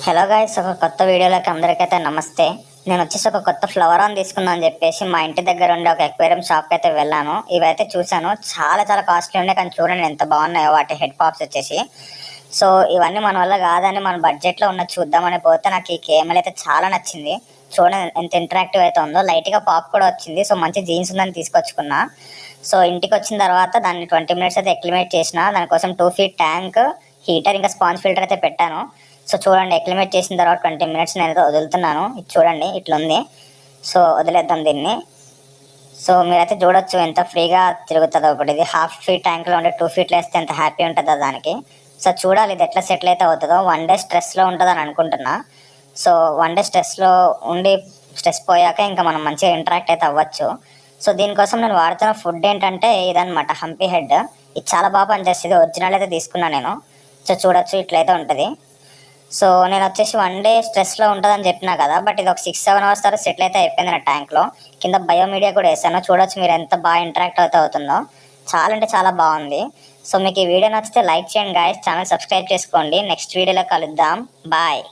Hello guys, ఒక కొత్త వీడియోలోకి అందరికైతే నమస్తే. నేను వచ్చేసి ఒక కొత్త ఫ్లవర్ ఆన్ తీసుకుందాం అని చెప్పేసి మా ఇంటి దగ్గర ఉండే ఒక ఎక్వేరియం షాప్కి అయితే వెళ్ళాను. ఇవైతే చూశాను, చాలా చాలా కాస్ట్లీ ఉన్నాయి, కానీ చూడండి ఎంత బాగున్నాయో వాటి హెడ్ పాప్స్ వచ్చేసి. సో ఇవన్నీ మన వల్ల కాదని మన బడ్జెట్లో ఉన్న చూద్దామని పోతే నాకు ఈ కేమల్ అయితే చాలా నచ్చింది. చూడండి ఎంత ఇంటరాక్టివ్ అయితే ఉందో, లైట్గా పాప్ కూడా వచ్చింది. సో మంచి జీన్స్ ఉందని తీసుకొచ్చుకున్నా. సో ఇంటికి వచ్చిన తర్వాత దాన్ని 20 minutes అయితే ఎక్లిమేట్ చేసిన. దానికోసం 2 feet ట్యాంక్, హీటర్, ఇంకా స్పాంజ్ ఫిల్టర్ అయితే పెట్టాను. సో చూడండి, ఎక్లిమేట్ చేసిన తర్వాత 20 minutes నేను వదులుతున్నాను. ఇది చూడండి ఇట్లా ఉంది. సో వదిలేద్దాం దీన్ని. సో మీరైతే చూడొచ్చు ఎంత ఫ్రీగా తిరుగుతుందో. ఒకటి ఇది 1/2 feet ట్యాంక్లో ఉండే 2 feet వేస్తే ఎంత హ్యాపీ ఉంటుందో దానికి. సో చూడాలి ఇది ఎట్లా సెటిల్ అయితే అవుతుందో. 1 day స్ట్రెస్లో ఉంటుందని అనుకుంటున్నా. సో 1 day స్ట్రెస్లో ఉండి స్ట్రెస్ పోయాక ఇంకా మనం మంచిగా ఇంటరాక్ట్ అయితే అవ్వచ్చు. సో దీనికోసం నేను వాడుతున్న ఫుడ్ ఏంటంటే ఇదనమాట, హంపీ హెడ్. ఇది చాలా బాగా పనిచేస్తుంది. ఒరిజినల్ అయితే తీసుకున్నాను నేను. సో చూడొచ్చు ఇట్లయితే ఉంటుంది. సో నేను వచ్చేసి 1 day స్ట్రెస్లో ఉంటుందని చెప్పినా కదా, బట్ ఇది ఒక 6-7 hours తర్వాత సెటిల్ అయితే అయిపోయింది నా ట్యాంక్లో. కింద బయోమీడియా కూడా వేసాను. చూడొచ్చు మీరు ఎంత బాగా ఇంటరాక్ట్ అవుతుందో. చాలా అంటే చాలా బాగుంది. సో మీకు ఈ వీడియో నచ్చితే లైక్ చేయండి గాయస్, ఛానల్ సబ్స్క్రైబ్ చేసుకోండి. నెక్స్ట్ వీడియోలో కలుద్దాం. బాయ్.